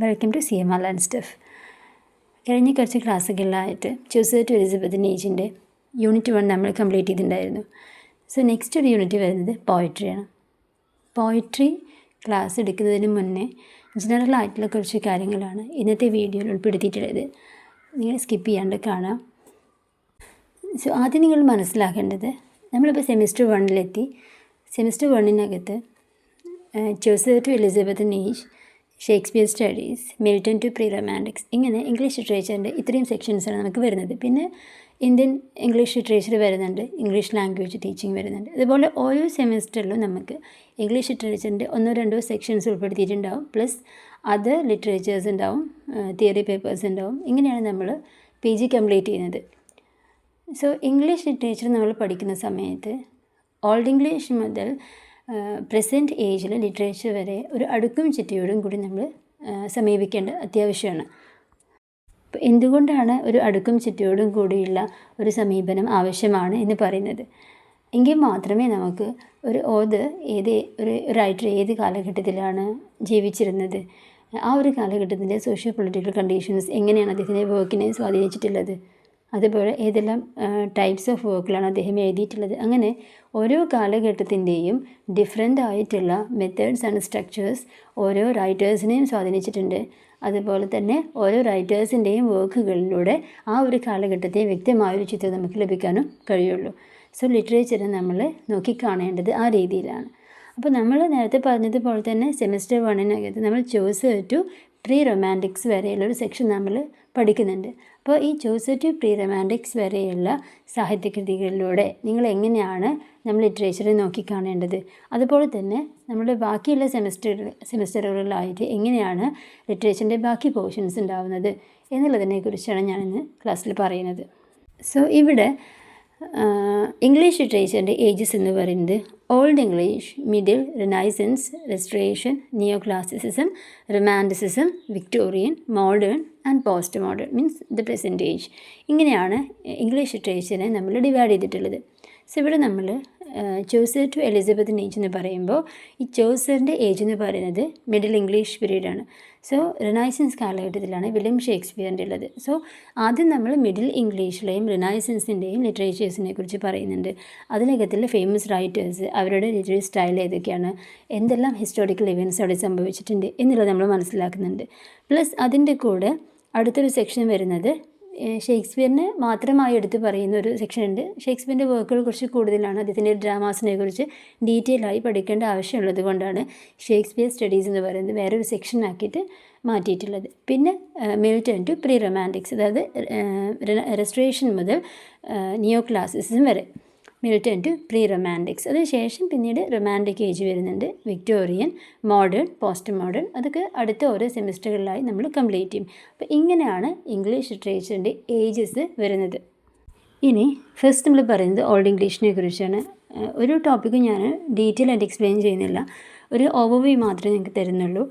Welcome to CMR learn stuff. കഴിഞ്ഞ കുറച്ച് ക്ലാസ്സുകളിലായിട്ട് ജോസഫ് ടു എലിസബത്ത് ഏജിൻ്റെ യൂണിറ്റ് 1 നമ്മൾ കംപ്ലീറ്റ് ചെയ്തിട്ടുണ്ടായിരുന്നു. സോ നെക്സ്റ്റ് ഒരു യൂണിറ്റ് വരുന്നത് പോയട്രിയാണ്. പോയട്രി ക്ലാസ് എടുക്കുന്നതിന് മുന്നേ ജനറൽ ആയിട്ടുള്ള കുറച്ച് കാര്യങ്ങളാണ് ഇന്നത്തെ വീഡിയോയിൽ ഉൾപ്പെടുത്തിയിട്ടുള്ളത്. നിങ്ങൾ സ്കിപ്പ് ചെയ്യാണ്ട് കാണാം. സോ ആദ്യം നിങ്ങൾ മനസ്സിലാക്കേണ്ടത്, നമ്മളിപ്പോൾ semester 1 semester 1 Joseph to Elizabeth age, Shakespeare studies, Milton to pre romantics, ഇങ്ങനെ ഇംഗ്ലീഷ് ലിറ്ററേച്ചറിൻ്റെ ഇത്രയും സെക്ഷൻസാണ് നമുക്ക് വരുന്നത്. പിന്നെ ഇന്ത്യൻ ഇംഗ്ലീഷ് ലിറ്ററേച്ചർ വരുന്നുണ്ട്, ഇംഗ്ലീഷ് ലാംഗ്വേജ് ടീച്ചിങ് വരുന്നുണ്ട്. അതുപോലെ ഓരോ സെമിസ്റ്ററിലും നമുക്ക് ഇംഗ്ലീഷ് ലിറ്ററേച്ചറിൻ്റെ 1-2 സെക്ഷൻസ് ഉൾപ്പെടുത്തിയിട്ടുണ്ടാവും. പ്ലസ് അതർ ലിറ്ററേച്ചേഴ്സ് ഉണ്ടാവും, തിയറി പേപ്പേഴ്സ് ഉണ്ടാവും. ഇങ്ങനെയാണ് നമ്മൾ PG കംപ്ലീറ്റ് ചെയ്യുന്നത്. സോ ഇംഗ്ലീഷ് ലിറ്ററേച്ചർ നമ്മൾ പഠിക്കുന്ന സമയത്ത് ഓൾഡ് ഇംഗ്ലീഷ് മുതൽ പ്രസൻറ്റ് ഏജിലെ ലിറ്ററേച്ചർ വരെ ഒരു അടുക്കും ചിട്ടയോടും കൂടി നമ്മൾ സമീപിക്കേണ്ട അത്യാവശ്യമാണ്. അപ്പോൾ എന്തുകൊണ്ടാണ് ഒരു അടുക്കും ചിട്ടയോടും കൂടിയുള്ള ഒരു സമീപനം ആവശ്യമാണ് എന്ന് പറയുന്നത്? എങ്കിൽ മാത്രമേ നമുക്ക് ഒരു ഒരു റൈറ്റർ ഏത് കാലഘട്ടത്തിലാണ് ജീവിച്ചിരുന്നത്, ആ ഒരു കാലഘട്ടത്തിൻ്റെ സോഷ്യോ പൊളിറ്റിക്കൽ കണ്ടീഷൻസ് എങ്ങനെയാണ് അദ്ദേഹത്തിൻ്റെ വർക്കിനെ സ്വാധീനിച്ചിട്ടുള്ളത്, അതുപോലെ ഏതെല്ലാം ടൈപ്സ് ഓഫ് വർക്കിലാണ് അദ്ദേഹം എഴുതിയിട്ടുള്ളത്, അങ്ങനെ ഓരോ കാലഘട്ടത്തിൻ്റെയും ഡിഫറെൻ്റ് ആയിട്ടുള്ള മെത്തേഡ്സ് ആൻഡ് സ്ട്രക്ചേഴ്സ് ഓരോ റൈറ്റേഴ്സിനെയും സ്വാധീനിച്ചിട്ടുണ്ട്. അതുപോലെ തന്നെ ഓരോ റൈറ്റേഴ്സിൻ്റെയും വർക്കുകളിലൂടെ ആ ഒരു കാലഘട്ടത്തെ വ്യക്തമായൊരു ചിത്രം നമുക്ക് ലഭിക്കാനും കഴിയുള്ളൂ. സോ ലിറ്ററേച്ചറിനെ നമ്മൾ നോക്കിക്കാണേണ്ടത് ആ രീതിയിലാണ്. അപ്പോൾ നമ്മൾ നേരത്തെ പറഞ്ഞതുപോലെ തന്നെ സെമിസ്റ്റർ 1 നമ്മൾ ജോസഫ് ടു പ്രീ റൊമാൻറ്റിക്സ് വരെയുള്ളൊരു സെക്ഷൻ നമ്മൾ പഠിക്കുന്നുണ്ട്. അപ്പോൾ ഈ ജോസഫ് ടു പ്രീ റൊമാൻറ്റിക്സ് വരെയുള്ള സാഹിത്യകൃതികളിലൂടെ നിങ്ങൾ എങ്ങനെയാണ് നമ്മൾ ലിറ്ററേച്ചറെ നോക്കിക്കാണേണ്ടത്, അതുപോലെ തന്നെ നമ്മുടെ ബാക്കിയുള്ള സെമിസ്റ്ററുകളിലായിട്ട് എങ്ങനെയാണ് ലിറ്ററേച്ചറിൻ്റെ ബാക്കി പോർഷൻസ് ഉണ്ടാവുന്നത് എന്നുള്ളതിനെക്കുറിച്ചാണ് ഞാനിന്ന് ക്ലാസ്സിൽ പറയുന്നത്. സോ ഇവിടെ ഇംഗ്ലീഷ് ലിറ്ററേച്ചറിൻ്റെ ഏജസ് എന്ന് പറയുന്നത് old English, middle, renaissance, restoration, neo classicism, romanticism, Victorian, modern and post modern, means the present age. ഇങ്ങനെയാണ് ഇംഗ്ലീഷ് ലിറ്ററേച്ചറിനെ നമ്മൾ ഡിവൈഡ് ചെയ്തിട്ടുള്ളത്. സോ ഇവിടെ നമ്മൾ ജോസഫ് ടു എലിസബത്ത് ഏജ് എന്ന് പറയുമ്പോൾ ഈ ജോസഫിൻ്റെ ഏജ് എന്ന് പറയുന്നത് മിഡിൽ ഇംഗ്ലീഷ് പീരീഡാണ്. സോ റിനൈസൻസ് കാലഘട്ടത്തിലാണ് വില്യം ഷേക്സ്പിയറിൻ്റെ ഉള്ളത്. സോ ആദ്യം നമ്മൾ മിഡിൽ ഇംഗ്ലീഷിലെയും റിനൈസൻസിൻ്റെയും ലിറ്ററേച്ചേഴ്സിനെ കുറിച്ച് പറയുന്നുണ്ട്. അതിനകത്തുള്ള ഫേമസ് റൈറ്റേഴ്സ്, അവരുടെ ലിറ്റററി സ്റ്റൈൽ ഏതൊക്കെയാണ്, എന്തെല്ലാം ഹിസ്റ്റോറിക്കൽ ഇവൻറ്റ്സ് അവിടെ സംഭവിച്ചിട്ടുണ്ട് എന്നുള്ളത് നമ്മൾ മനസ്സിലാക്കുന്നുണ്ട്. പ്ലസ് അതിൻ്റെ കൂടെ അടുത്തൊരു സെക്ഷൻ വരുന്നത് ഷേക്സ്പിയറിനെ മാത്രമായി എടുത്ത് പറയുന്ന ഒരു സെക്ഷൻ ഉണ്ട്. ഷേക്സ്പിയറിൻ്റെ വർക്കുകൾ കുറച്ച് കൂടുതലാണ്, അദ്ദേഹത്തിൻ്റെ ഡ്രാമാസിനെ കുറിച്ച് ഡീറ്റെയിൽ ആയി പഠിക്കേണ്ട ആവശ്യമുള്ളത് കൊണ്ടാണ് ഷേക്സ്പിയർ സ്റ്റഡീസ് എന്ന് പറയുന്നത് വേറൊരു സെക്ഷൻ ആക്കിയിട്ട് മാറ്റിയിട്ടുള്ളത്. പിന്നെ മിൽട്ടൺ ടു പ്രീ റൊമാൻറ്റിക്സ്, അതായത് റെസ്റ്റോറേഷൻ മുതൽ നിയോ ക്ലാസിസിസം വരെ, മിൽട്ടൺ ടു പ്രീ റൊമാൻറ്റിക്സ്. അതിനുശേഷം പിന്നീട് റൊമാൻറ്റിക് ഏജ് വരുന്നുണ്ട്, വിക്ടോറിയൻ, മോഡേൺ, പോസ്റ്റ് മോഡേൺ. അതൊക്കെ അടുത്ത ഓരോ സെമിസ്റ്ററുകളിലായി നമ്മൾ കംപ്ലീറ്റ് ചെയ്യും. അപ്പോൾ ഇങ്ങനെയാണ് ഇംഗ്ലീഷ് ലിറ്ററേച്ചറിൻ്റെ ഏജസ് വരുന്നത്. ഇനി ഫസ്റ്റ് നമ്മൾ പറയുന്നത് ഓൾഡ് ഇംഗ്ലീഷിനെ കുറിച്ചാണ്. ഒരു ടോപ്പിക്ക് ഞാൻ ഡീറ്റെയിൽ ആയിട്ട് എക്സ്പ്ലെയിൻ ചെയ്യുന്നില്ല, ഒരു ഓവർവ്യൂ മാത്രമേ നിങ്ങൾക്ക് തരുന്നുള്ളൂ.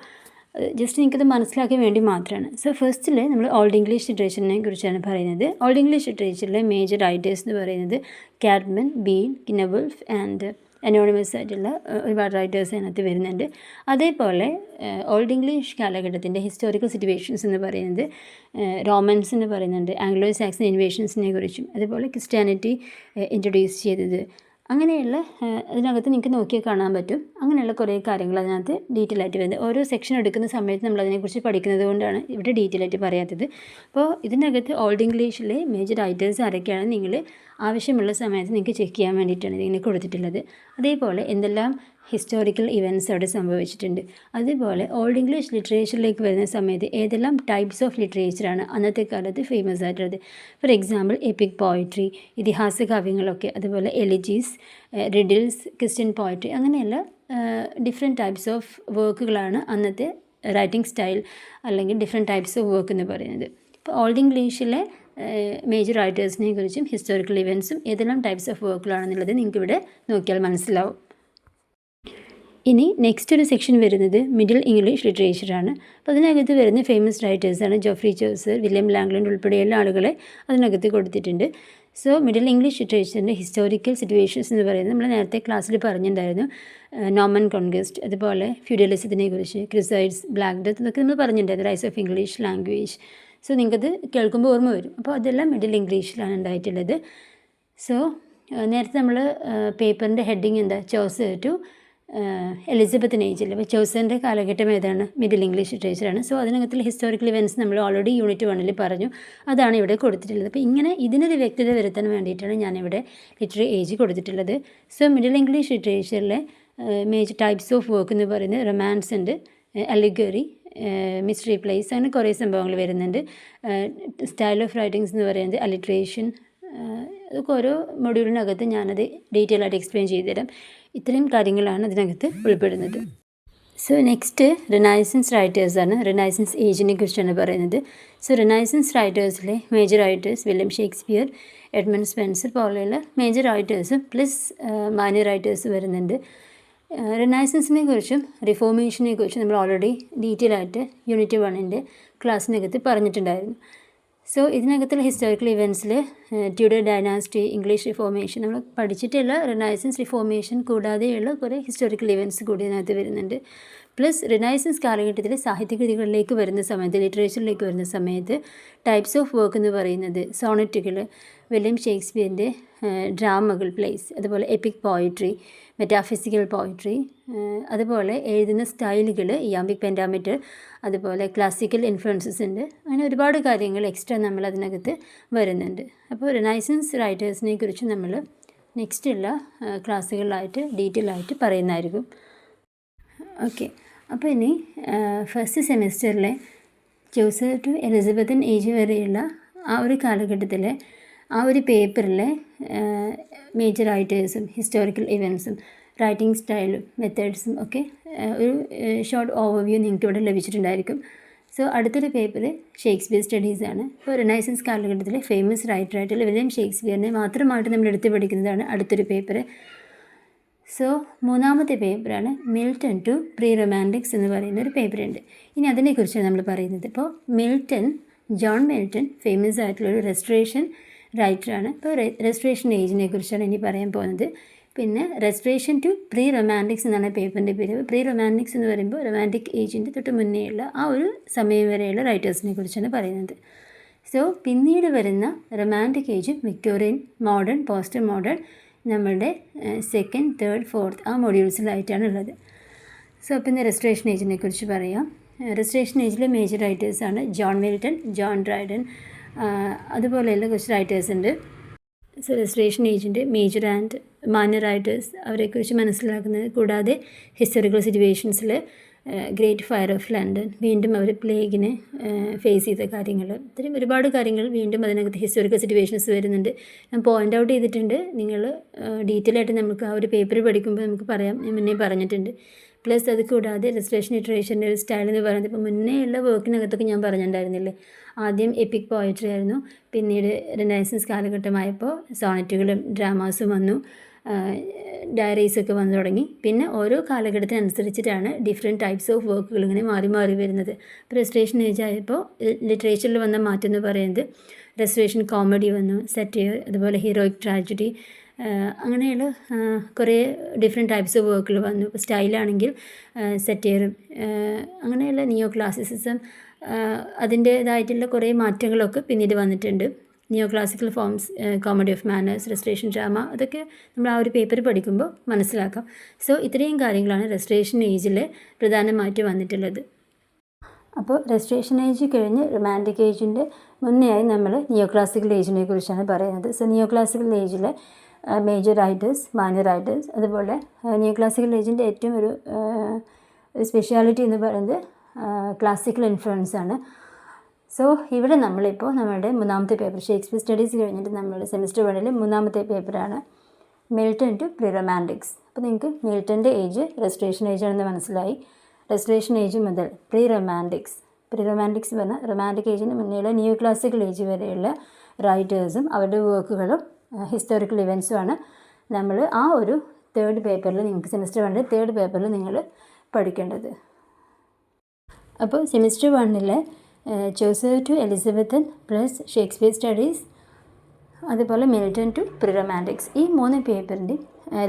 ജസ്റ്റ് നിങ്ങൾക്കത് മനസ്സിലാക്കാൻ വേണ്ടി മാത്രമാണ്. സോ ഫസ്റ്റിൽ നമ്മൾ ഓൾഡ് ഇംഗ്ലീഷ് ലിറ്ററേച്ചറിനെ കുറിച്ചാണ് പറയുന്നത്. ഓൾഡ് ഇംഗ്ലീഷ് ലിറ്ററേച്ചറിലെ മേജർ റൈറ്റേഴ്സ് എന്ന് പറയുന്നത് കാഡ്മൻ, ബീൻ, കിനവുൾഫ് ആൻഡ് അനോണിമസ് ആയിട്ടുള്ള ഒരുപാട് റൈറ്റേഴ്സ് അതിനകത്ത് വരുന്നുണ്ട്. അതേപോലെ ഓൾഡ് ഇംഗ്ലീഷ് കാലഘട്ടത്തിൻ്റെ ഹിസ്റ്റോറിക്കൽ സിറ്റുവേഷൻസ് എന്ന് പറയുന്നത് റോമൻസ് എന്ന് പറയുന്നുണ്ട്, ആംഗ്ലോ സാക്സൺ ഇൻവേഷൻസിനെ കുറിച്ചും, അതുപോലെ ക്രിസ്ത്യാനിറ്റി ഇൻട്രൊഡ്യൂസ് ചെയ്തത്, അങ്ങനെയുള്ള അതിനകത്ത് നിങ്ങൾക്ക് നോക്കിയാൽ കാണാൻ പറ്റും. അങ്ങനെയുള്ള കുറേ കാര്യങ്ങൾ അതിനകത്ത് ഡീറ്റെയിൽ ആയിട്ട് വരുന്നത്. ഓരോ സെക്ഷൻ എടുക്കുന്ന സമയത്ത് നമ്മൾ അതിനെക്കുറിച്ച് പഠിക്കുന്നത് കൊണ്ടാണ് ഇവിടെ ഡീറ്റെയിൽ ആയിട്ട് പറയാത്തത്. അപ്പോൾ ഇതിനകത്ത് ഓൾഡ് ഇംഗ്ലീഷിലെ മേജർ റൈറ്റേഴ്സ് ആരൊക്കെയാണ് നിങ്ങൾ ആവശ്യമുള്ള സമയത്ത് നിങ്ങൾക്ക് ചെക്ക് ചെയ്യാൻ വേണ്ടിയിട്ടാണ് ഇതിങ്ങനെ കൊടുത്തിട്ടുള്ളത്. അതേപോലെ എന്തെല്ലാം ഹിസ്റ്റോറിക്കൽ ഇവൻറ്റ്സ് അവിടെ സംഭവിച്ചിട്ടുണ്ട്. അതേപോലെ ഓൾഡ് ഇംഗ്ലീഷ് ലിറ്ററേച്ചറിലേക്ക് വരുന്ന സമയത്ത് ഏതെല്ലാം ടൈപ്സ് ഓഫ് ലിറ്ററേച്ചറാണ് അന്നത്തെ കാലത്ത് ഫേമസ് ആയിട്ടുള്ളത്. ഫോർ എക്സാമ്പിൾ എപ്പിക് പോയട്രി, ഇതിഹാസ കാവ്യങ്ങളൊക്കെ, അതുപോലെ എലിജീസ്, റിഡിൽസ്, ക്രിസ്ത്യൻ പോയട്രി, അങ്ങനെയുള്ള ഡിഫറെൻറ്റ് ടൈപ്സ് ഓഫ് വർക്കുകളാണ് അന്നത്തെ റൈറ്റിംഗ് സ്റ്റൈൽ അല്ലെങ്കിൽ ഡിഫറെൻറ്റ് ടൈപ്സ് ഓഫ് വർക്ക് എന്ന് പറയുന്നത്. ഇപ്പോൾ ഓൾഡ് ഇംഗ്ലീഷിലെ മേജർ റൈറ്റേഴ്സിനെ കുറിച്ചും ഹിസ്റ്റോറിക്കൽ ഇവൻറ്റ്സും ഏതെല്ലാം ടൈപ്സ് ഓഫ് വർക്കുകളാണെന്നുള്ളത് നിങ്ങൾക്ക് ഇവിടെ നോക്കിയാൽ മനസ്സിലാവും. ഇനി നെക്സ്റ്റ് ഒരു സെക്ഷൻ വരുന്നത് മിഡിൽ ഇംഗ്ലീഷ് ലിറ്ററേച്ചറാണ്. അപ്പോൾ അതിനകത്ത് വരുന്ന ഫേമസ് റൈറ്റേഴ്സാണ് ജോഫ്രി ചോസർ, വില്യം ലാംഗ്ലൻഡ് ഉൾപ്പെടെയുള്ള ആളുകളെ അതിനകത്ത് കൊടുത്തിട്ടുണ്ട്. സോ മിഡിൽ ഇംഗ്ലീഷ് ലിറ്ററേച്ചറിൻ്റെ ഹിസ്റ്റോറിക്കൽ സിറ്റുവേഷൻസ് എന്ന് പറയുന്നത് നമ്മൾ നേരത്തെ ക്ലാസ്സിൽ പറഞ്ഞിട്ടുണ്ടായിരുന്നു. നോമൻ കോൺക്വസ്റ്റ്, അതുപോലെ ഫ്യൂഡലിസത്തിനെ കുറിച്ച്, ക്രിസൈഡ്സ്, ബ്ലാക്ക് ഡെത്ത്, ഇതൊക്കെ നമ്മൾ പറഞ്ഞിട്ടുണ്ടായിരുന്നു. Rise of English language. So നിങ്ങൾക്കത് കേൾക്കുമ്പോൾ ഓർമ്മ വരും. അപ്പോൾ അതെല്ലാം മിഡിൽ ഇംഗ്ലീഷിലാണ് ഉണ്ടായിട്ടുള്ളത്. സോ നേരത്തെ നമ്മൾ പേപ്പറിൻ്റെ ഹെഡിങ് എന്താ, ചോസർ ടു എലിസബത്തിൻ ഏജിൽ. അപ്പോൾ ചോസറിൻ്റെ കാലഘട്ടം ഏതാണ്, മിഡിൽ ഇംഗ്ലീഷ് ലിറ്ററേച്ചറാണ്. സോ അതിനകത്തുള്ള ഹിസ്റ്റോറിക്കൽ ഇവൻറ്റ്സ് നമ്മൾ ഓൾറെഡി യൂണിറ്റ് 1 പറഞ്ഞു. അതാണ് ഇവിടെ കൊടുത്തിട്ടുള്ളത്. അപ്പോൾ ഇങ്ങനെ ഇതിനൊരു വ്യക്തത വരുത്താൻ വേണ്ടിയിട്ടാണ് ഞാനിവിടെ ലിറ്റററി ഏജ് കൊടുത്തിട്ടുള്ളത്. സോ മിഡിൽ ഇംഗ്ലീഷ് ലിറ്ററേച്ചറിലെ മേജർ ടൈപ്സ് ഓഫ് വർക്ക് എന്ന് പറയുന്നത് റൊമാൻസ് ഉണ്ട്, അലിഗറി, മിസ്റ്ററി പ്ലേസ്, അങ്ങനെ കുറേ സംഭവങ്ങൾ വരുന്നുണ്ട്. സ്റ്റൈൽ ഓഫ് റൈറ്റിങ്സ് എന്ന് പറയുന്നത് അലിട്രേഷൻ. അതൊക്കെ ഓരോ മൊഡ്യൂളിനകത്ത് ഞാനത് ഡീറ്റെയിൽ ആയിട്ട് എക്സ്പ്ലെയിൻ ചെയ്തു തരാം. ഇത്രയും കാര്യങ്ങളാണ് അതിനകത്ത് ഉൾപ്പെടുന്നത്. സോ നെക്സ്റ്റ് റിനൈസൻസ് റൈറ്റേഴ്സാണ്. റിനൈസൻസ് ഏജിനെ കുറിച്ചാണ് പറയുന്നത്. സോ റിനൈസൻസ് റൈറ്റേഴ്സിലെ major writers William Shakespeare, Edmund Spenser പോലെയുള്ള മേജർ റൈറ്റേഴ്സും പ്ലസ് മൈനർ റൈറ്റേഴ്സ് വരുന്നുണ്ട്. റിനൈസൻസിനെ കുറിച്ചും റിഫോർമേഷനെ കുറിച്ചും നമ്മൾ ഓൾറെഡി ഡീറ്റെയിൽ ആയിട്ട് യൂണിറ്റ് 1 ക്ലാസ്സിനകത്ത് പറഞ്ഞിട്ടുണ്ടായിരുന്നു. സോ ഇതിനകത്തുള്ള ഹിസ്റ്റോറിക്കൽ ഇവൻറ്റ്സിൽ ട്യൂഡർ ഡൈനാസ്റ്റി, ഇംഗ്ലീഷ് റിഫോർമേഷൻ നമ്മൾ പഠിച്ചിട്ടുള്ള റിനൈസൻസ് റിഫോർമേഷൻ കൂടാതെയുള്ള കുറേ ഹിസ്റ്റോറിക്കൽ ഇവൻറ്റ്സ് കൂടി ഇതിനകത്ത് വരുന്നുണ്ട്. പ്ലസ് റിനൈസൻസ് കാലഘട്ടത്തിൽ സാഹിത്യകൃതികളിലേക്ക് വരുന്ന സമയത്ത്, ലിറ്ററേച്ചറിലേക്ക് വരുന്ന സമയത്ത് ടൈപ്സ് ഓഫ് വർക്ക് എന്ന് പറയുന്നത് സോണറ്റുകൾ, വില്യം ഷേക്സ്പിയറിൻ്റെ ഡ്രാമകൾ, പ്ലേസ്, അതുപോലെ എപ്പിക് പോയിട്രി, മെറ്റാഫിസിക്കൽ പോയിട്രി, അതുപോലെ എഴുതുന്ന സ്റ്റൈലുകൾ, യാമ്പിക് പെൻഡാമീറ്റർ, അതുപോലെ ക്ലാസിക്കൽ ഇൻഫ്ലുവൻസസ് ഉണ്ട്. അങ്ങനെ ഒരുപാട് കാര്യങ്ങൾ എക്സ്ട്രാ നമ്മൾ അതിനകത്ത് വരുന്നുണ്ട്. അപ്പോൾ റിനൈസൻസ് റൈറ്റേഴ്സിനെ കുറിച്ച് നമ്മൾ നെക്സ്റ്റുള്ള ക്ലാസ്സുകളിലായിട്ട് ഡീറ്റെയിൽ ആയിട്ട് പറയുന്നതായിരിക്കും. ഓക്കെ, അപ്പോൾ ഇനി ഫസ്റ്റ് സെമിസ്റ്ററിലെ ചോസർ ടു എലിസബത്തൻ ഏജ് വരെയുള്ള ആ ഒരു കാലഘട്ടത്തിലെ ആ ഒരു പേപ്പറിലെ മേജർ റൈറ്റേഴ്സും ഹിസ്റ്റോറിക്കൽ ഇവൻറ്റ്സും റൈറ്റിംഗ് സ്റ്റൈലും മെത്തേഡ്സും ഒക്കെ ഒരു ഷോർട്ട് ഓവർവ്യൂ നിങ്ങൾക്ക് ഇവിടെ ലഭിച്ചിട്ടുണ്ടായിരിക്കും. സോ അടുത്തൊരു പേപ്പർ ഷേക്സ്പിയർ സ്റ്റഡീസാണ്. ഇപ്പോൾ റിനൈസൻസ് കാലഘട്ടത്തിലെ ഫേമസ് റൈറ്ററായിട്ടുള്ള വില്യം ഷേക്സ്പിയറിനെ മാത്രമായിട്ട് നമ്മൾ എടുത്ത് പഠിക്കുന്നതാണ് അടുത്തൊരു പേപ്പർ. സോ മൂന്നാമത്തെ പേപ്പറാണ് മിൽട്ടൺ ടു പ്രീ റൊമാൻറ്റിക്സ് എന്ന് പറയുന്ന ഒരു പേപ്പറുണ്ട്. ഇനി അതിനെക്കുറിച്ചാണ് നമ്മൾ പറയുന്നത്. ഇപ്പോൾ മിൽട്ടൺ, ജോൺ മിൽട്ടൺ ഫേമസ് ആയിട്ടുള്ളൊരു റെസ്റ്റോറേഷൻ റൈറ്ററാണ്. ഇപ്പോൾ റെസ്റ്റോറേഷൻ ഏജിനെ കുറിച്ചാണ് ഇനി പറയാൻ പോകുന്നത്. പിന്നെ റെസ്റ്റോറേഷൻ ടു പ്രീ റൊമാൻറ്റിക്സ് എന്നാണ് പേപ്പറിൻ്റെ പേര്. പ്രീ റൊമാൻറ്റിക്സ് എന്ന് പറയുമ്പോൾ റൊമാൻറ്റിക് ഏജിൻ്റെ തൊട്ട് മുന്നേയുള്ള ആ ഒരു സമയം വരെയുള്ള റൈറ്റേഴ്സിനെ കുറിച്ചാണ് പറയുന്നത്. സോ പിന്നീട് വരുന്ന romantic age, Victorian, modern, post modern നമ്മളുടെ സെക്കൻഡ്, തേർഡ്, ഫോർത്ത് ആ മൊഡ്യൂൾസിലായിട്ടാണ് ഉള്ളത്. സോ പിന്നെ റെസ്റ്റോറേഷൻ ഏജിനെ കുറിച്ച് പറയാം. റെസ്റ്റോറേഷൻ ഏജിലെ മേജർ റൈറ്റേഴ്സാണ് ജോൺ മിൽട്ടൺ, ജോൺ ഡ്രൈഡൻ, അതുപോലെയുള്ള കുറച്ച് റൈറ്റേഴ്സ് ഉണ്ട്. സോ റെസ്റ്റോറേഷൻ ഏജിൻ്റെ മേജർ ആൻഡ് മൈനർ റൈറ്റേഴ്സ് അവരെക്കുറിച്ച് മനസ്സിലാക്കുന്നത്. കൂടാതെ ഹിസ്റ്റോറിക്കൽ സിറ്റുവേഷൻസിൽ ഗ്രേറ്റ് ഫയർ ഓഫ് ലണ്ടൻ, വീണ്ടും അവർ പ്ലേഗിനെ ഫേസ് ചെയ്ത കാര്യങ്ങൾ, ഇത്രയും ഒരുപാട് കാര്യങ്ങൾ വീണ്ടും അതിനകത്ത് ഹിസ്റ്റോറിക്കൽ സിറ്റുവേഷൻസ് വരുന്നുണ്ട്. ഞാൻ പോയിൻ്റ് ഔട്ട് ചെയ്തിട്ടുണ്ട്. നിങ്ങൾ ഡീറ്റെയിൽ ആയിട്ട് നമുക്ക് ആ ഒരു പേപ്പർ പഠിക്കുമ്പോൾ നമുക്ക് പറയാം, ഞാൻ മുന്നേ പറഞ്ഞിട്ടുണ്ട്. പ്ലസ് അത് കൂടാതെ റെസ്റ്റോറേഷൻ ലിറ്ററേച്ചറിൻ്റെ ഒരു സ്റ്റൈൽ എന്ന് പറയുന്നത് ഇപ്പോൾ മുന്നേ ഉള്ള വർക്കിനകത്തൊക്കെ ഞാൻ പറഞ്ഞിട്ടുണ്ടായിരുന്നില്ലേ, ആദ്യം എപ്പിക് പോയട്രി ആയിരുന്നു, പിന്നീട് റിനൈസൻസ് കാലഘട്ടമായപ്പോൾ സോണറ്റുകളും ഡ്രാമാസും വന്നു, ഡയറീസൊക്കെ വന്നു തുടങ്ങി. പിന്നെ ഓരോ കാലഘട്ടത്തിനനുസരിച്ചിട്ടാണ് ഡിഫറെൻറ്റ് ടൈപ്സ് ഓഫ് വർക്കുകൾ ഇങ്ങനെ മാറി മാറി വരുന്നത്. ഇപ്പോൾ റെസ്റ്റോറേഷൻ ഏജ് ആയപ്പോൾ ലിറ്ററേച്ചറിൽ വന്ന മാറ്റം എന്ന് പറയുന്നത് റെസ്റ്റോറേഷൻ കോമഡി വന്നു, സെറ്റയർ, അതുപോലെ ഹീറോയിക് ട്രാജഡി, അങ്ങനെയുള്ള കുറേ ഡിഫറെൻറ്റ് ടൈപ്സ് ഓഫ് വർക്കുകൾ വന്നു. ഇപ്പോൾ സ്റ്റൈലാണെങ്കിൽ സെറ്റയറും അങ്ങനെയുള്ള നിയോ ക്ലാസിസിസം അതിൻ്റേതായിട്ടുള്ള കുറേ മാറ്റങ്ങളൊക്കെ പിന്നീട് വന്നിട്ടുണ്ട്. നിയോ classical forms, comedy of manners, restoration drama, അതൊക്കെ നമ്മൾ ആ ഒരു പേപ്പർ പഠിക്കുമ്പോൾ മനസ്സിലാക്കാം. സോ ഇത്രയും കാര്യങ്ങളാണ് റെസ്റ്റോറേഷൻ ഏജിൽ പ്രധാനമായിട്ട് വന്നിട്ടുള്ളത്. അപ്പോൾ റെസ്റ്റോറേഷൻ ഏജ് കഴിഞ്ഞ് റൊമാൻറ്റിക് ഏജിൻ്റെ മുന്നേ ആയി നമ്മൾ നിയോ ക്ലാസിക്കൽ ഏജിനെ കുറിച്ചാണ് പറയുന്നത്. സോ നിയോ ക്ലാസിക്കൽ ഏജിലെ മേജർ റൈറ്റേഴ്സ്, മൈനർ റൈറ്റേഴ്സ്, അതുപോലെ നിയോ ക്ലാസിക്കൽ ഏജിൻ്റെ ഏറ്റവും ഒരു സ്പെഷ്യാലിറ്റി എന്ന് പറയുന്നത് ക്ലാസിക്കൽ ഇൻഫ്ലുവൻസ് ആണ്. സോ ഇവിടെ നമ്മളിപ്പോൾ നമ്മളുടെ മൂന്നാമത്തെ പേപ്പർ ഷേക്സ്പിയർ സ്റ്റഡീസ് കഴിഞ്ഞിട്ട് നമ്മൾ സെമിസ്റ്റർ 1 മൂന്നാമത്തെ പേപ്പറാണ് മിൽട്ടൺ ടു പ്രീ റൊമാൻറ്റിക്സ്. അപ്പോൾ നിങ്ങൾക്ക് മിൽട്ടൻ്റെ ഏജ് റെസ്റ്റോറേഷൻ ഏജ് ആണെന്ന് മനസ്സിലായി. റെസ്റ്റോറേഷൻ ഏജ് മുതൽ പ്രീ റൊമാൻറ്റിക്സ് പറഞ്ഞാൽ റൊമാൻറ്റിക് ഏജിന് മുന്നേയുള്ള ന്യൂ ക്ലാസിക്കൽ ഏജ് വരെയുള്ള റൈറ്റേഴ്സും അവരുടെ വർക്കുകളും ഹിസ്റ്റോറിക്കൽ ഇവൻറ്റ്സുമാണ് നമ്മൾ ആ ഒരു തേർഡ് പേപ്പറിൽ, നിങ്ങൾക്ക് സെമിസ്റ്റർ 1 തേർഡ് പേപ്പറിൽ നിങ്ങൾ പഠിക്കേണ്ടത്. അപ്പോൾ semester 1 Chaucer to Elizabethan plus Shakespeare studies, അതുപോലെ മിൽട്ടൺ ടു പ്രീ റൊമാൻറ്റിക്സ്. ഈ 3 പേപ്പറിൻ്റെ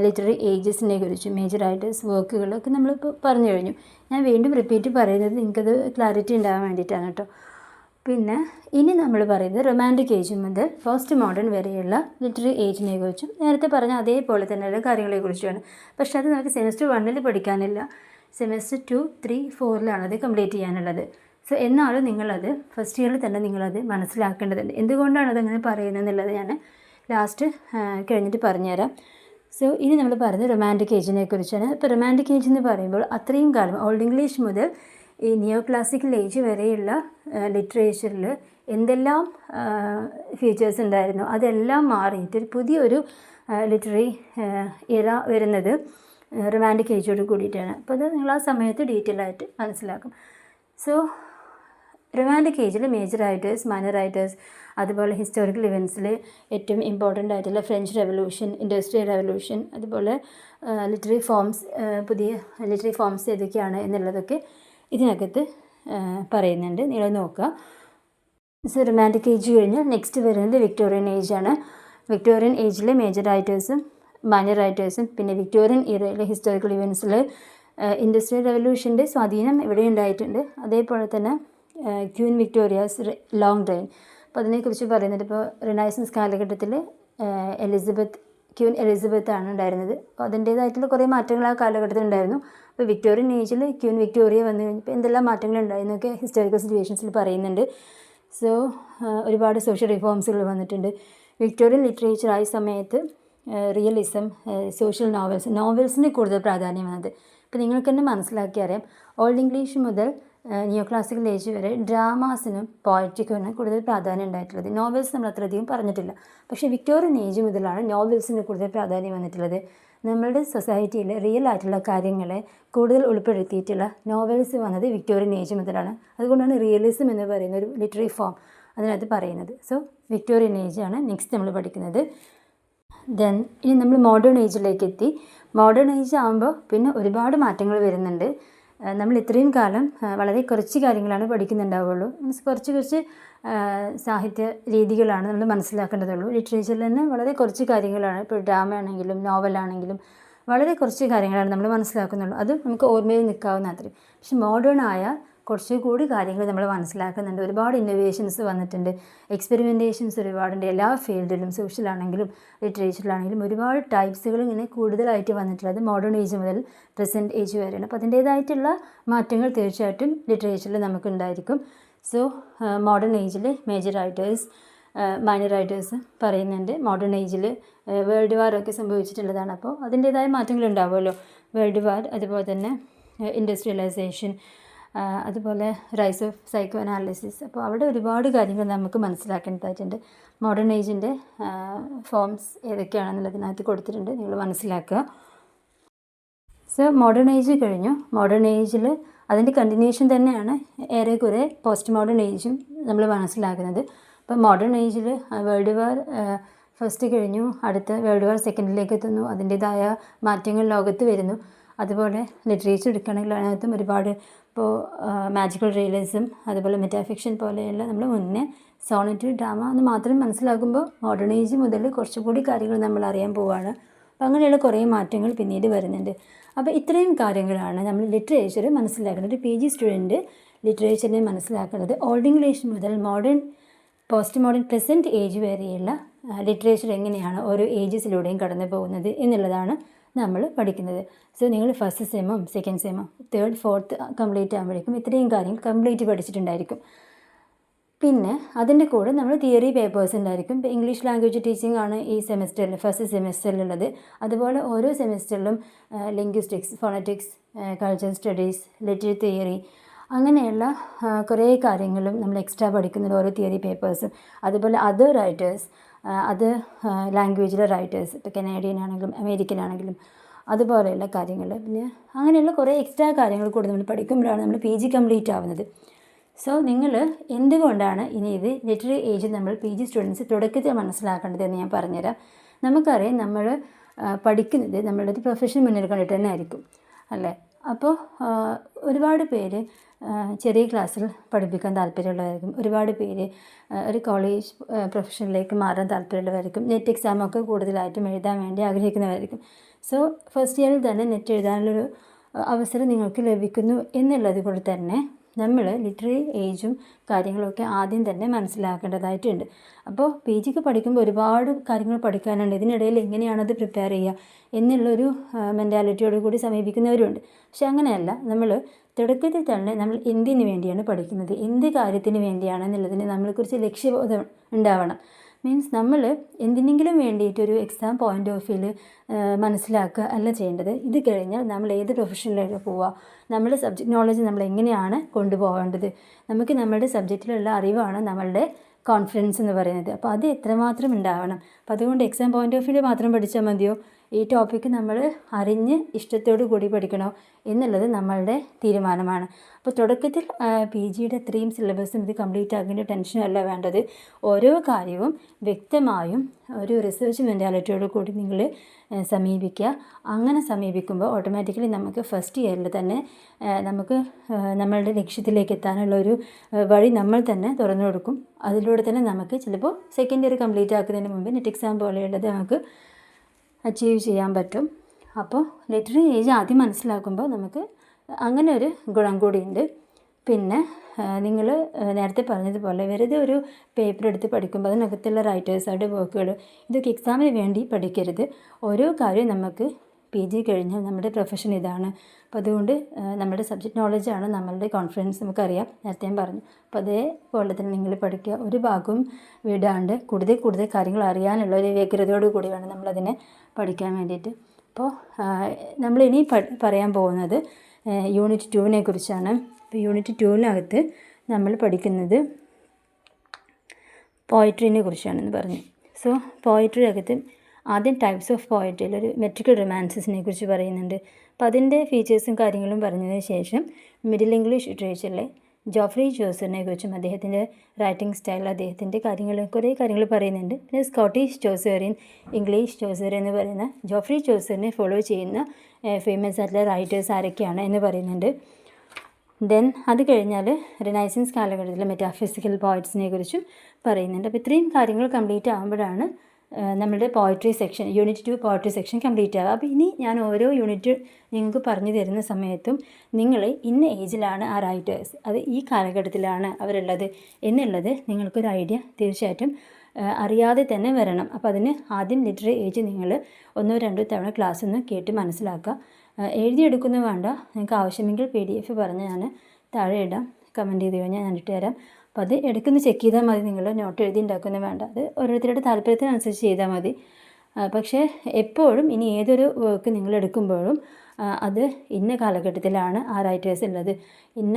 ലിറ്റററി ഏജസിനെ കുറിച്ച് മേജർ റൈറ്റേഴ്സ് വർക്കുകളൊക്കെ നമ്മളിപ്പോൾ പറഞ്ഞു കഴിഞ്ഞു. ഞാൻ വീണ്ടും റിപ്പീറ്റ് പറയുന്നത് നിങ്ങൾക്കത് ക്ലാരിറ്റി ഉണ്ടാകാൻ വേണ്ടിയിട്ടാണ് കേട്ടോ. പിന്നെ ഇനി നമ്മൾ പറയുന്നത് റൊമാൻറ്റിക് ഏജ് മുതൽ പോസ്റ്റ് മോഡേൺ വരെയുള്ള ലിറ്റററി ഏജിനെ കുറിച്ചും നേരത്തെ പറഞ്ഞ അതേപോലെ തന്നെയുള്ള കാര്യങ്ങളെക്കുറിച്ചുമാണ്. പക്ഷേ അത് നമുക്ക് സെമസ്റ്റർ 1 പഠിക്കാനില്ല, സെമസ്റ്റർ 2, 3, 4 അത് കംപ്ലീറ്റ് ചെയ്യാനുള്ളത്. സോ എന്നാലും നിങ്ങളത് ഫസ്റ്റ് ഇയറിൽ തന്നെ നിങ്ങളത് മനസ്സിലാക്കേണ്ടതുണ്ട്. എന്തുകൊണ്ടാണ് അതങ്ങനെ പറയുന്നത് എന്നുള്ളത് ഞാൻ ലാസ്റ്റ് കഴിഞ്ഞിട്ട് പറഞ്ഞുതരാം. സോ ഇനി നമ്മൾ പറയുന്നത് റൊമാൻറ്റിക് ഏജിനെ കുറിച്ചാണ്. ഇപ്പോൾ റൊമാൻറ്റിക് ഏജ് എന്ന് പറയുമ്പോൾ അത്രയും കാലം ഓൾഡ് ഇംഗ്ലീഷ് മുതൽ ഈ നിയോ ക്ലാസിക്കൽ ഏജ് വരെയുള്ള ലിറ്ററേച്ചറിൽ എന്തെല്ലാം ഫീച്ചേഴ്സ് ഉണ്ടായിരുന്നു അതെല്ലാം മാറിയിട്ട് ഒരു പുതിയൊരു ലിറ്റററി ഇറ വരുന്നത് റൊമാൻറ്റിക് ഏജോട് കൂടിയിട്ടാണ്. അപ്പോൾ അത് നിങ്ങൾ ആ സമയത്ത് ഡീറ്റെയിൽ ആയിട്ട് മനസ്സിലാക്കും. സോ റൊമാൻറ്റിക് ഏജിൽ മേജർ റൈറ്റേഴ്സ്, മൈനർ റൈറ്റേഴ്സ്, അതുപോലെ ഹിസ്റ്റോറിക്കൽ ഇവൻറ്റ്സിൽ ഏറ്റവും ഇമ്പോർട്ടൻ്റ് ആയിട്ടുള്ള ഫ്രഞ്ച് റെവല്യൂഷൻ, ഇൻഡസ്ട്രിയൽ റെവല്യൂഷൻ, അതുപോലെ ലിറ്റററി ഫോംസ്, പുതിയ ലിറ്റററി ഫോംസ് ഏതൊക്കെയാണ് എന്നുള്ളതൊക്കെ ഇതിനകത്ത് പറയുന്നുണ്ട്. നിങ്ങൾ നോക്കുക. സോ റൊമാൻറ്റിക് ഏജ് കഴിഞ്ഞാൽ നെക്സ്റ്റ് വരുന്നത് വിക്ടോറിയൻ ഏജാണ്. വിക്ടോറിയൻ ഏജിലെ മേജർ റൈറ്റേഴ്സും മൈനർ റൈറ്റേഴ്സും പിന്നെ വിക്ടോറിയൻ ഇറയിലെ ഹിസ്റ്റോറിക്കൽ ഇവൻറ്റ്സിൽ ഇൻഡസ്ട്രിയൽ റെവല്യൂഷൻ്റെ സ്വാധീനം ഇവിടെ ഉണ്ടായിട്ടുണ്ട്. അതേപോലെ തന്നെ ക്വീൻ വിക്ടോറിയാസ് ലോങ് റെയിൻ, അപ്പോൾ അതിനെക്കുറിച്ച് പറയുന്നത് ഇപ്പോൾ റിനൈസൻസ് കാലഘട്ടത്തിൽ ക്വീൻ എലിസബത്ത് ആണ് ഉണ്ടായിരുന്നത്. അപ്പോൾ അതിൻ്റേതായിട്ടുള്ള കുറേ മാറ്റങ്ങൾ ആ കാലഘട്ടത്തിൽ ഉണ്ടായിരുന്നു. അപ്പോൾ വിക്ടോറിയൻ ഏജിൽ ക്വീൻ വിക്ടോറിയ വന്നു കഴിഞ്ഞപ്പോൾ എന്തെല്ലാം മാറ്റങ്ങൾ ഉണ്ടായിരുന്നൊക്കെ ഹിസ്റ്റോറിക്കൽ സിറ്റുവേഷൻസിൽ പറയുന്നുണ്ട്. സോ ഒരുപാട് സോഷ്യൽ റിഫോംസുകൾ വന്നിട്ടുണ്ട്. വിക്ടോറിയൻ ലിറ്ററേച്ചർ ആയ സമയത്ത് റിയലിസം, സോഷ്യൽ നോവൽസിന് കൂടുതൽ പ്രാധാന്യം വന്നത്. ഇപ്പോൾ നിങ്ങൾക്ക് തന്നെ മനസ്സിലാക്കി അറിയാം, ഓൾഡ് ഇംഗ്ലീഷ് മുതൽ നിയോ ക്ലാസിക്കൽ ഏജ് വരെ ഡ്രാമാസിനും പോയട്രിക്കുമാണ് കൂടുതൽ പ്രാധാന്യം ഉണ്ടായിട്ടുള്ളത്. നോവൽസ് നമ്മൾ അത്രയധികം പറഞ്ഞിട്ടില്ല. പക്ഷേ വിക്ടോറിയൻ ഏജ് മുതലാണ് നോവൽസിന് കൂടുതൽ പ്രാധാന്യം വന്നിട്ടുള്ളത്. നമ്മളുടെ സൊസൈറ്റിയിൽ റിയൽ ആയിട്ടുള്ള കാര്യങ്ങളെ കൂടുതൽ ഉൾപ്പെടുത്തിയിട്ടുള്ള നോവൽസ് വന്നത് വിക്ടോറിയൻ ഏജ് മുതലാണ്. അതുകൊണ്ടാണ് റിയലിസം എന്ന് പറയുന്ന ഒരു ലിറ്റററി ഫോം അതിനകത്ത് പറയുന്നത്. സോ വിക്ടോറിയൻ ഏജാണ് നെക്സ്റ്റ് നമ്മൾ പഠിക്കുന്നത്. ദെൻ ഇനി നമ്മൾ മോഡേൺ ഏജിലേക്ക് എത്തി. മോഡേൺ ഏജ് ആകുമ്പോൾ പിന്നെ ഒരുപാട് മാറ്റങ്ങൾ വരുന്നുണ്ട്. നമ്മൾ ഇത്രയും കാലം വളരെ കുറച്ച് കാര്യങ്ങളാണ് പഠിക്കുന്നുണ്ടാവുള്ളൂ. മീൻസ് കുറച്ച് സാഹിത്യ രീതികളാണ് നമ്മൾ മനസ്സിലാക്കേണ്ടതുള്ളൂ. ലിറ്ററേച്ചറിൽ തന്നെ വളരെ കുറച്ച് കാര്യങ്ങളാണ്, ഇപ്പോൾ ഡ്രാമ ആണെങ്കിലും നോവലാണെങ്കിലും വളരെ കുറച്ച് കാര്യങ്ങളാണ് നമ്മൾ മനസ്സിലാക്കുന്നുള്ളൂ. അത് നമുക്ക് ഓർമ്മയിൽ നിൽക്കാവുന്ന അത്രയും. പക്ഷെ മോഡേൺ ആയാൽ കുറച്ചുകൂടി കാര്യങ്ങൾ നമ്മൾ മനസ്സിലാക്കുന്നുണ്ട്. ഒരുപാട് ഇന്നോവേഷൻസ് വന്നിട്ടുണ്ട്, എക്സ്പെരിമെൻറ്റേഷൻസ് ഒരുപാടുണ്ട്. എല്ലാ ഫീൽഡിലും സോഷ്യലാണെങ്കിലും ലിറ്ററേച്ചറിലാണെങ്കിലും ഒരുപാട് ടൈപ്സുകൾ ഇങ്ങനെ കൂടുതലായിട്ട് വന്നിട്ടുള്ളത് മോഡേൺ ഏജ് മുതൽ പ്രസൻറ്റ് ഏജ് വരെയാണ്. അപ്പോൾ അതിൻ്റേതായിട്ടുള്ള മാറ്റങ്ങൾ തീർച്ചയായിട്ടും ലിറ്ററേച്ചറിൽ നമുക്കുണ്ടായിരിക്കും. സോ മോഡേൺ ഏജിൽ മേജർ റൈറ്റേഴ്സ്, മൈനർ റൈറ്റേഴ്സ് പറയുന്നുണ്ട്. മോഡേൺ ഏജിൽ വേൾഡ് വാറൊക്കെ സംഭവിച്ചിട്ടുള്ളതാണ്. അപ്പോൾ അതിൻ്റേതായ മാറ്റങ്ങൾ ഉണ്ടാവുമല്ലോ. വേൾഡ് വാർ, അതുപോലെ തന്നെ ഇൻഡസ്ട്രിയലൈസേഷൻ, അതുപോലെ റൈസ് ഓഫ് സൈക്കോ അനാലിസിസ്. അപ്പോൾ അവിടെ ഒരുപാട് കാര്യങ്ങൾ നമുക്ക് മനസ്സിലാക്കേണ്ടതായിട്ടുണ്ട്. മോഡേൺ ഏജിൻ്റെ ഫോംസ് ഏതൊക്കെയാണെന്നുള്ളതിനകത്ത് കൊടുത്തിട്ടുണ്ട്, നിങ്ങൾ മനസ്സിലാക്കുക. സോ മോഡേൺ ഏജ് കഴിഞ്ഞു. മോഡേൺ ഏജിൽ അതിൻ്റെ കണ്ടിന്യൂഷൻ തന്നെയാണ് ഏറെക്കുറെ പോസ്റ്റ് മോഡേൺ ഏജും നമ്മൾ മനസ്സിലാക്കുന്നത്. അപ്പോൾ മോഡേൺ ഏജിൽ വേൾഡ് വാർ ഫസ്റ്റ് കഴിഞ്ഞു, അടുത്ത വേൾഡ് വാർ സെക്കൻഡിലേക്ക് എത്തുന്നു, അതിൻ്റേതായ മാറ്റങ്ങൾ ലോകത്ത് വരുന്നു. അതുപോലെ ലിറ്ററേച്ചർ എടുക്കുകയാണെങ്കിൽ അതിനകത്തും ഒരുപാട്, ഇപ്പോൾ മാജിക്കൽ റിയലിസം, അതുപോലെ മെറ്റാഫിക്ഷൻ പോലെയുള്ള നമ്മൾ മുന്നേ സോണറ്റ്, ഡ്രാമ എന്ന് മാത്രം മനസ്സിലാക്കുമ്പോൾ മോഡേൺ ഏജ് മുതൽ കുറച്ചുകൂടി കാര്യങ്ങൾ നമ്മൾ അറിയാൻ പോവുകയാണ്. അപ്പോൾ അങ്ങനെയുള്ള കുറേ മാറ്റങ്ങൾ പിന്നീട് വരുന്നുണ്ട്. അപ്പോൾ ഇത്രയും കാര്യങ്ങളാണ് നമ്മൾ ലിറ്ററേച്ചർ മനസ്സിലാക്കുന്നത്. ഒരു PG സ്റ്റുഡൻറ്റ് ലിറ്ററേച്ചറിനെ മനസ്സിലാക്കുന്നത് ഓൾഡ് ഇംഗ്ലീഷ് മുതൽ modern, post modern, present age വരെയുള്ള ലിറ്ററേച്ചർ എങ്ങനെയാണ് ഓരോ ഏജസിലൂടെയും കടന്നു പോകുന്നത് എന്നുള്ളതാണ് നമ്മൾ പഠിക്കുന്നത്. സോ നിങ്ങൾ ഫസ്റ്റ് സെമ്മും സെക്കൻഡ് സെമ്മും തേർഡ് ഫോർത്ത് കംപ്ലീറ്റ് ആകുമ്പോഴേക്കും ഇത്രയും കാര്യങ്ങൾ കംപ്ലീറ്റ് പഠിച്ചിട്ടുണ്ടായിരിക്കും. പിന്നെ അതിൻ്റെ കൂടെ നമ്മൾ തിയറി പേപ്പേഴ്സ് ഉണ്ടായിരിക്കും. ഇപ്പോൾ ഇംഗ്ലീഷ് ലാംഗ്വേജ് ടീച്ചിങ് ആണ് ഈ സെമിസ്റ്ററിൽ, ഫസ്റ്റ് സെമിസ്റ്ററിലുള്ളത്. അതുപോലെ ഓരോ സെമിസ്റ്ററിലും linguistics, phonetics, cultural studies, literary theory, അങ്ങനെയുള്ള കുറേ കാര്യങ്ങളും നമ്മൾ എക്സ്ട്രാ പഠിക്കുന്നത് ഓരോ തിയറി പേപ്പേഴ്സും. അതുപോലെ അതർ റൈറ്റേഴ്സ്, അത് ലാംഗ്വേജിലെ റൈറ്റേഴ്സ്, ഇപ്പോൾ കനേഡിയൻ ആണെങ്കിലും അമേരിക്കൻ ആണെങ്കിലും അതുപോലെയുള്ള കാര്യങ്ങൾ, പിന്നെ അങ്ങനെയുള്ള കുറേ എക്സ്ട്രാ കാര്യങ്ങൾ കൂടി നമ്മൾ പഠിക്കുമ്പോഴാണ് നമ്മൾ PG കംപ്ലീറ്റ് ആവുന്നത്. സോ നിങ്ങൾ എന്തുകൊണ്ടാണ് ഇനി ഇത് ലിറ്റററി ഏജ് നമ്മൾ PG സ്റ്റുഡൻസ് തുടക്കത്തിൽ മനസ്സിലാക്കേണ്ടത് എന്ന് ഞാൻ പറഞ്ഞുതരാം. നമുക്കറിയാം, നമ്മൾ പഠിക്കുന്നത് നമ്മളുടെ ഒരു പ്രൊഫഷൻ മുന്നിൽ കണ്ടിട്ട് തന്നെ ആയിരിക്കും, അല്ലേ? അപ്പോൾ ഒരുപാട് പേര് ചെറിയ ക്ലാസ്സിൽ പഠിപ്പിക്കാൻ താല്പര്യമുള്ളവരായിരിക്കും, ഒരുപാട് പേര് ഒരു കോളേജ് പ്രൊഫഷനിലേക്ക് മാറാൻ താല്പര്യമുള്ളവരായിരിക്കും, നെറ്റ് എക്സാമൊക്കെ കൂടുതലായിട്ടും എഴുതാൻ വേണ്ടി ആഗ്രഹിക്കുന്നവരായിരിക്കും. സോ ഫസ്റ്റ് ഇയറിൽ തന്നെ നെറ്റ് എഴുതാനുള്ളൊരു അവസരം നിങ്ങൾക്ക് ലഭിക്കുന്നു എന്നുള്ളത് കൊണ്ട് തന്നെ നമ്മൾ ലിറ്റററി ഏജും കാര്യങ്ങളൊക്കെ ആദ്യം തന്നെ മനസ്സിലാക്കേണ്ടതായിട്ടുണ്ട്. അപ്പോൾ പി ജിക്ക് പഠിക്കുമ്പോൾ ഒരുപാട് കാര്യങ്ങൾ പഠിക്കാനുണ്ട്, ഇതിനിടയിൽ എങ്ങനെയാണത് പ്രിപ്പയർ ചെയ്യുക എന്നുള്ളൊരു മെൻറ്റാലിറ്റിയോട് കൂടി സമീപിക്കുന്നവരുണ്ട്. പക്ഷെ അങ്ങനെയല്ല, നമ്മൾ തുടക്കത്തിൽ തന്നെ നമ്മൾ എന്തിനു വേണ്ടിയാണ് പഠിക്കുന്നത്, എന്ത് കാര്യത്തിന് വേണ്ടിയാണ് എന്നുള്ളതിന് നമ്മളെക്കുറിച്ച് ലക്ഷ്യബോധം ഉണ്ടാവണം. മീൻസ് നമ്മൾ എന്തിനെങ്കിലും വേണ്ടിയിട്ടൊരു എക്സാം പോയിൻ്റ് ഓഫ് വ്യൂവിൽ മനസ്സിലാക്കുക അല്ല ചെയ്യേണ്ടത്. ഇത് കഴിഞ്ഞാൽ നമ്മൾ ഏത് പ്രൊഫഷനിലേക്ക് പോവുക, നമ്മുടെ സബ്ജക്റ്റ് നോളജ് നമ്മൾ എങ്ങനെയാണ് കൊണ്ടുപോകേണ്ടത്, നമുക്ക് നമ്മുടെ സബ്ജക്റ്റിലുള്ള അറിവാണ് നമ്മളുടെ കോൺഫിഡൻസ് എന്ന് പറയുന്നത്. അപ്പോൾ അത് എത്രമാത്രം ഉണ്ടാവണം. അപ്പോൾ അതുകൊണ്ട് എക്സാം പോയിൻ്റ് ഓഫ് വ്യൂവിൽ മാത്രം പഠിച്ചാൽ മതിയോ, ഈ ടോപ്പിക്ക് നമ്മൾ അറിഞ്ഞ് ഇഷ്ടത്തോടു കൂടി പഠിക്കണോ എന്നുള്ളത് നമ്മളുടെ തീരുമാനമാണ്. അപ്പോൾ തുടക്കത്തിൽ പി ജിയുടെ അത്രയും സിലബസും ഇത് കംപ്ലീറ്റ് ആക്കേണ്ട ടെൻഷനല്ല വേണ്ടത്. ഓരോ കാര്യവും വ്യക്തമായും ഒരു റിസർച്ച് മെൻറ്റാലിറ്റിയോട് കൂടി നിങ്ങൾ സമീപിക്കുക. അങ്ങനെ സമീപിക്കുമ്പോൾ ഓട്ടോമാറ്റിക്കലി നമുക്ക് ഫസ്റ്റ് ഇയറിൽ തന്നെ നമുക്ക് നമ്മളുടെ ലക്ഷ്യത്തിലേക്ക് എത്താനുള്ളൊരു വഴി നമ്മൾ തന്നെ തുറന്നു കൊടുക്കും. അതിലൂടെ തന്നെ നമുക്ക് ചിലപ്പോൾ സെക്കൻഡ് ഇയർ കംപ്ലീറ്റ് ആക്കുന്നതിന് മുമ്പ് നെറ്റ് എക്സാം പോലെയുള്ളത് നമുക്ക് അച്ചീവ് ചെയ്യാൻ പറ്റും. അപ്പോൾ ലിറ്റററി ഏജ് ആദ്യം മനസ്സിലാക്കുമ്പോൾ നമുക്ക് അങ്ങനെ ഒരു ഗുണം കൂടിയുണ്ട്. പിന്നെ നിങ്ങൾ നേരത്തെ പറഞ്ഞതുപോലെ വെറുതെ ഒരു പേപ്പർ എടുത്ത് പഠിക്കുമ്പോൾ അതിനകത്തുള്ള റൈറ്റേഴ്സുടെ വർക്കുകൾ ഇതൊക്കെ എക്സാമിന് വേണ്ടി പഠിക്കരുത്. ഓരോ കാര്യവും നമുക്ക് പി ജി കഴിഞ്ഞാൽ നമ്മുടെ പ്രൊഫഷൻ ഇതാണ്. അപ്പോൾ അതുകൊണ്ട് നമ്മുടെ സബ്ജക്റ്റ് നോളജാണ് നമ്മളുടെ കോൺഫിഡൻസ്, നമുക്കറിയാം, നേരത്തെ ഞാൻ പറഞ്ഞു. അപ്പോൾ അതേപോലെ തന്നെ നിങ്ങൾ പഠിക്കുക, ഒരു ഭാഗവും വിടാണ്ട് കൂടുതൽ കാര്യങ്ങൾ അറിയാനുള്ള ഒരു വ്യഗ്രതയോട് കൂടി വേണം നമ്മളതിനെ പഠിക്കാൻ വേണ്ടിയിട്ട്. അപ്പോൾ നമ്മളിനി പറയാൻ പോകുന്നത് യൂണിറ്റ് 2 കുറിച്ചാണ്. ഇപ്പോൾ യൂണിറ്റ് 2 നമ്മൾ പഠിക്കുന്നത് പോയട്രീനെ കുറിച്ചാണെന്ന് പറഞ്ഞു. സോ പോയട്രി അകത്ത് ആദ്യം ടൈപ്സ് ഓഫ് പോയട്രിയിൽ ഒരു മെട്രിക്കൽ റൊമാൻസസിനെ കുറിച്ച് പറയുന്നുണ്ട്. അപ്പോൾ അതിൻ്റെ ഫീച്ചേഴ്സും കാര്യങ്ങളും പറഞ്ഞതിന് ശേഷം മിഡിൽ ഇംഗ്ലീഷ് ലിറ്ററേച്ചറിലെ ജോഫ്രി ചോസറിനെ കുറിച്ചും അദ്ദേഹത്തിൻ്റെ റൈറ്റിംഗ് സ്റ്റൈൽ, അദ്ദേഹത്തിൻ്റെ കുറേ കാര്യങ്ങൾ പറയുന്നുണ്ട്. പിന്നെ സ്കോട്ടിഷ് ചോസറിയൻ, ഇംഗ്ലീഷ് ചോസർ എന്ന് പറയുന്ന ജോഫ്രി ചോസറിനെ ഫോളോ ചെയ്യുന്ന ഫേമസ് ആയിട്ടുള്ള റൈറ്റേഴ്സ് ആരൊക്കെയാണ് എന്ന് പറയുന്നുണ്ട്. ദെൻ അത് കഴിഞ്ഞാൽ റിനൈസൻസ് കാലഘട്ടത്തിലെ മെറ്റാഫിസിക്കൽ പോയിറ്റ്സിനെ കുറിച്ചും പറയുന്നുണ്ട്. അപ്പോൾ ഇത്രയും കാര്യങ്ങൾ കംപ്ലീറ്റ് ആകുമ്പോഴാണ് നമ്മുടെ poetry section, unit 2 poetry section complete ആകുക. അപ്പോൾ ഇനി ഞാൻ ഓരോ യൂണിറ്റ് നിങ്ങൾക്ക് പറഞ്ഞു തരുന്ന സമയത്തും നിങ്ങൾ ഇന്ന ഏജിലാണ് ആ റൈറ്റേഴ്സ്, അത് ഈ കാലഘട്ടത്തിലാണ് അവരുള്ളത് എന്നുള്ളത് നിങ്ങൾക്കൊരു ഐഡിയ തീർച്ചയായിട്ടും അറിയാതെ തന്നെ വരണം. അപ്പോൾ അതിന് ആദ്യം ലിറ്റററി ഏജ് നിങ്ങൾ 1-2 തവണ ക്ലാസ് ഒന്ന് കേട്ട് മനസ്സിലാക്കുക. എഴുതിയെടുക്കുന്ന വേണ്ട, നിങ്ങൾക്ക് ആവശ്യമെങ്കിൽ PDF പറഞ്ഞ് ഞാൻ താഴെ ഇടാം, കമൻറ്റ് ചെയ്ത് കഴിഞ്ഞാൽ ഞാൻ ഇട്ട് തരാം. അപ്പോൾ അത് ഇടയ്ക്കൊന്ന് ചെക്ക് ചെയ്താൽ മതി. നിങ്ങൾ നോട്ട് എഴുതി ഉണ്ടാക്കുന്ന വേണ്ട, അത് ഓരോരുത്തരുടെ താല്പര്യത്തിനനുസരിച്ച് ചെയ്താൽ മതി. പക്ഷേ എപ്പോഴും ഇനി ഏതൊരു വർക്ക് നിങ്ങൾ എടുക്കുമ്പോഴും അത് ഇന്ന കാലഘട്ടത്തിലാണ് ആ റൈറ്റേഴ്സ് ഉള്ളത്, ഇന്ന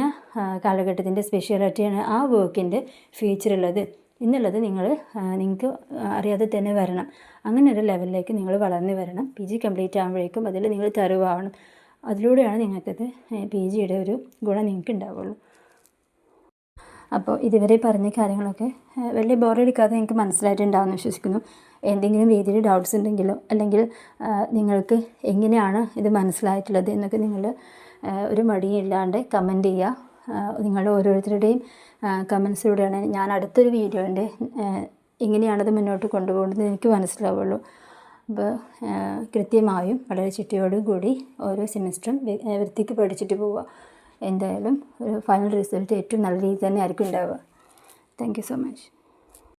കാലഘട്ടത്തിൻ്റെ സ്പെഷ്യാലിറ്റിയാണ് ആ വർക്കിൻ്റെ ഫീച്ചർ ഉള്ളത് എന്നുള്ളത് നിങ്ങൾക്ക് അറിയാതെ തന്നെ വരണം. അങ്ങനെ ഒരു ലെവലിലേക്ക് നിങ്ങൾ വളർന്നു വരണം. PG കംപ്ലീറ്റ് ആകുമ്പോഴേക്കും അതിൽ നിങ്ങൾ തരുവാവണം. അതിലൂടെയാണ് നിങ്ങൾക്കത് PGയുടെ ഒരു ഗുണം നിങ്ങൾക്ക് ഉണ്ടാവുള്ളൂ. അപ്പോൾ ഇതുവരെ പറഞ്ഞ കാര്യങ്ങളൊക്കെ വലിയ ബോറടിക്കാതെ നിങ്ങൾക്ക് മനസ്സിലായിട്ടുണ്ടാവുമെന്ന് വിശ്വസിക്കുന്നു. എന്തെങ്കിലും രീതിയിൽ ഡൗട്ട്സ് ഉണ്ടെങ്കിലോ അല്ലെങ്കിൽ നിങ്ങൾക്ക് എങ്ങനെയാണ് ഇത് മനസ്സിലായിട്ടുള്ളത് എന്നൊക്കെ നിങ്ങൾ ഒരു മടിയില്ലാണ്ട് കമൻറ്റ് ചെയ്യുക. നിങ്ങളുടെ ഓരോരുത്തരുടെയും കമൻസിലൂടെയാണ് ഞാൻ അടുത്തൊരു വീഡിയോൻ്റെ എങ്ങനെയാണത് മുന്നോട്ട് കൊണ്ടുപോകുന്നത് എനിക്ക് മനസ്സിലാവുള്ളൂ. അപ്പോൾ കൃത്യമായും വളരെ ചിട്ടയോടും കൂടി ഓരോ സെമിസ്റ്ററും വൃത്തിക്ക് പഠിച്ചിട്ട് പോവുക. എന്തായാലും ഒരു ഫൈനൽ റിസൾട്ട് ഏറ്റവും നല്ല രീതിയിൽ തന്നെ ആയിരിക്കും ഉണ്ടാവുക. Thank you so much.